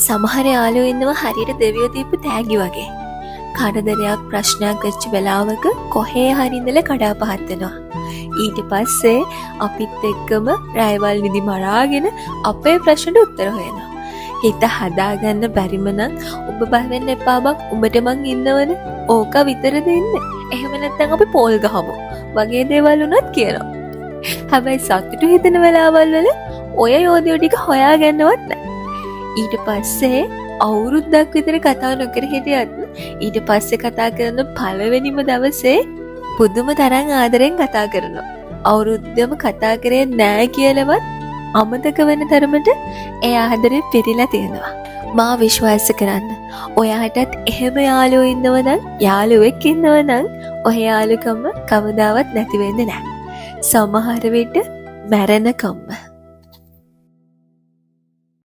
සමහර යාළුවෝ ඉන්නවා හරියට දෙවියෝ දීපු තෑගි වගේ. කරදරයක් ප්‍රශ්නයක් වෙච්ච වෙලාවක කොහේ හරි ඉඳලා කඩාපහත් වෙනවා. ඊට පස්සේ අපිත් එක්කම රැයවල් නිදි මරාගෙන අපේ ප්‍රශ්නට උත්තර හොයනවා. හිත හදාගන්න බැරිම නම් ඔබ බය වෙන්න එපා බං, උඹට මං ඉන්නවනේ. ඕක විතරද ඉන්නේ. එහෙම නැත්නම් අපි පෝල් ගහමු. වගේ දේවල් උනත් කියනවා. හැබැයි සතුටු හිතෙන වෙලාවල් වල ඔය යෝධයෝ ටික හොයාගන්නවත් නැහැ. ඊට පස්සේ අවුරුද්දක් විතර කතා නොකර හිටියත් ඊට පස්සේ කතා කරන පළවෙනිම දවසේ පුදුම තරම් ආදරෙන් කතා කරනවා. අවුරුද්දම කතා කරේ නෑ කියලාවත් අමතක වෙන තරමට ඒ ආදරේ පිරීලා තියෙනවා. මා විශ්වාස කරන්න. ඔයාටත් එහෙම යාළුවෝ ඉන්නව නම්, යාළුවෙක් ඉන්නව නම් ඔය යාළුකම කවදාවත් නැති වෙන්නේ නෑ. සමහර විට මැරෙනකම්ම.